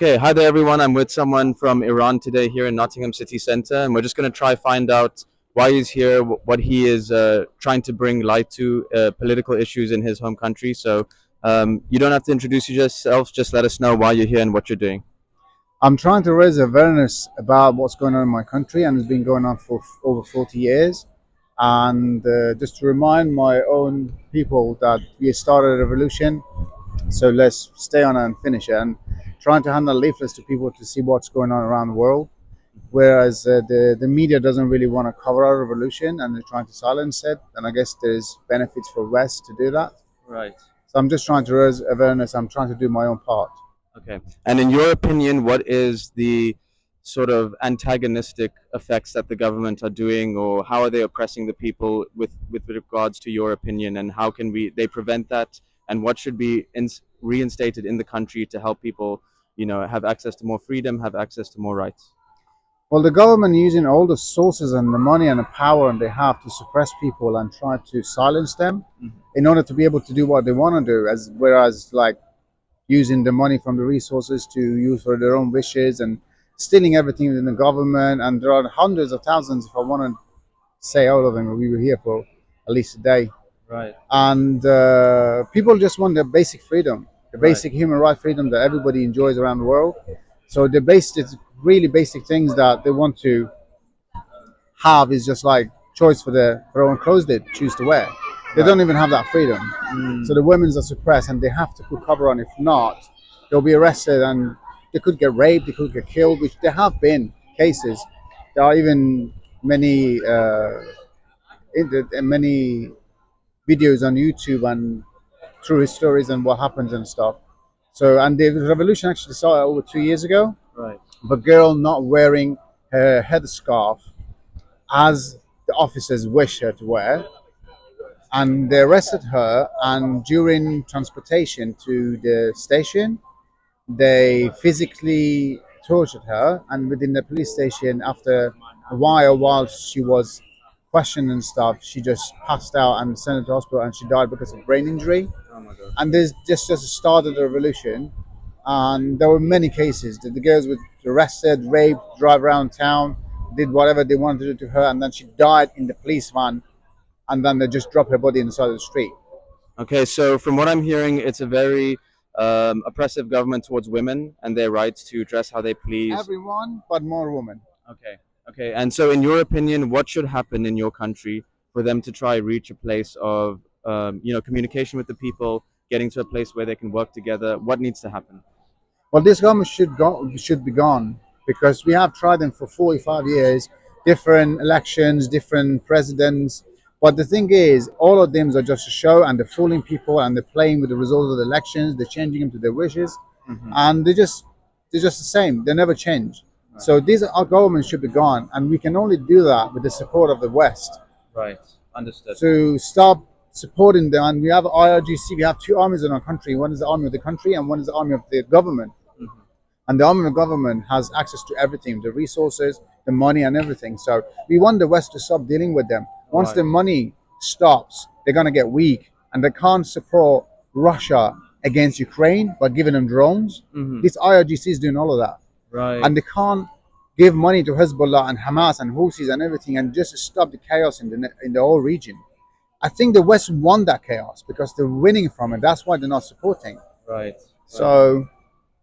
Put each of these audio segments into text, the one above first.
Okay, hi there everyone. I'm with someone from Iran today here in Nottingham City Centre, and we're just going to try find out why he's here, what he is trying to bring light to political issues in his home country. So you don't have to introduce yourself, just let us know why you're here and what you're doing. I'm trying to raise awareness about what's going on in my country, and it's been going on for over 40 years. And just to remind my own people that we started a revolution, so let's stay on and finish it. And trying to hand out leaflets to people to see what's going on around the world, whereas the media doesn't really want to cover our revolution and they're trying to silence it. And I guess there's benefits for West to do that. Right. So I'm just trying to raise awareness. I'm trying to do my own part. Okay. And in your opinion, what is the sort of antagonistic effects that the government are doing, or how are they oppressing the people with regards to your opinion, and how can they prevent that, and what should be reinstated in the country to help people, have access to more freedom, have access to more rights? Well, the government using all the sources and the money and the power and they have to suppress people and try to silence them in order to be able to do what they want to do, as whereas like using the money from the resources to use for their own wishes and stealing everything in the government. And there are hundreds of thousands, if I want to say all of them, we were here for at least a day. Right. And people just want the basic freedom, the Right. basic human right freedom that everybody enjoys around the world. So the basic, really basic things that they want to have is just like choice for their own clothes they choose to wear. They don't even have that freedom. So the women's are suppressed and they have to put cover on. If not, they'll be arrested and they could get raped, they could get killed, which there have been cases. There are even many many videos on YouTube and through his stories and what happens and stuff. So and the revolution actually started over 2 years ago. Right. Of a girl not wearing her headscarf as the officers wish her to wear, and they arrested her. And during transportation to the station, they physically tortured her. And within the police station, after a while she was questioned and stuff, she just passed out and sent her to hospital, and she died because of brain injury. Oh my God. And this just started a revolution. And there were many cases that the girls were arrested, raped, drive around town, did whatever they wanted to do to her, and then she died in the police van, and then they just dropped her body in the side of the street. Okay, so from what I'm hearing, it's a very oppressive government towards women and their rights to dress how they please. Everyone, but more women. Okay, okay. And so, in your opinion, what should happen in your country for them to try reach a place of, communication with the people, getting to a place where they can work together? What needs to happen? Well, this government should be gone because we have tried them for 45 years, different elections, different presidents. But the thing is, all of them are just a show, and they're fooling people, and they're playing with the results of the elections. They're changing them to their wishes, and they're just the same. They never change. So these our government should be gone, and we can only do that with the support of the West. Right. Understood. To stop supporting them. And we have IRGC, we have two armies in our country. One is the army of the country, and one is the army of the government. And the army of the government has access to everything, the resources, the money, and everything. So we want the West to stop dealing with them. Once the money stops, they're going to get weak, and they can't support Russia against Ukraine by giving them drones. This IRGC is doing all of that. Right. And they can't give money to Hezbollah and Hamas and Houthis and everything and just stop the chaos in the whole region. I think the West won that chaos because they're winning from it. That's why they're not supporting. Right. So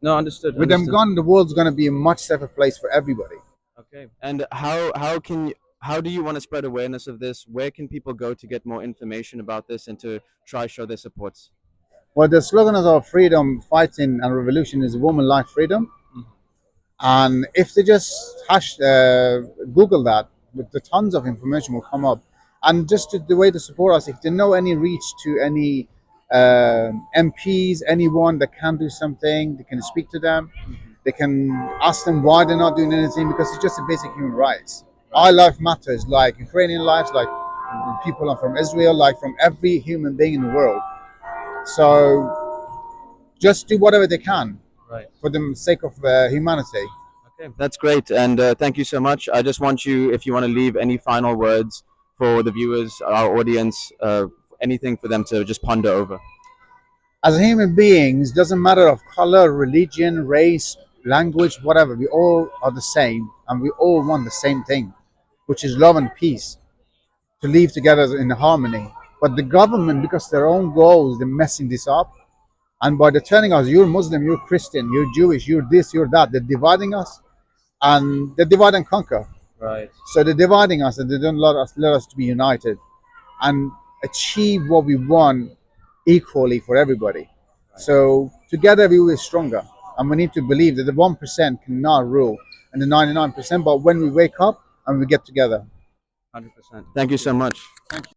No, understood. with them Understood. gone, the world's going to be a much safer place for everybody. Okay. And how do you want to spread awareness of this? Where can people go to get more information about this and to try show their supports? Well, the slogan of our freedom, fighting, and revolution is woman, life, freedom. And if they just Google that, the tons of information will come up. And just the way to support us, if they know any reach to any MPs, anyone that can do something, they can speak to them. They can ask them why they're not doing anything, because it's just a basic human rights. Our life matters, like Ukrainian lives, like people are from Israel, like from every human being in the world. So just do whatever they can Right. for the sake of humanity. Okay, that's great, and thank you so much. I just want you, if you want to leave any final words for the viewers, our audience, anything for them to just ponder over. As human beings, doesn't matter of color, religion, race, language, whatever. We all are the same, and we all want the same thing, which is love and peace, to live together in harmony. But the government, because their own goals, they're messing this up. And by telling us, you're Muslim, you're Christian, you're Jewish, you're this, you're that, they're dividing us, and they divide and conquer. Right. So they're dividing us, and they don't let us to be united and achieve what we want equally for everybody. So together we will be stronger, and we need to believe that the 1% cannot rule and the 99%. But when we wake up and we get together. 100%. Thank you so much. Thank you.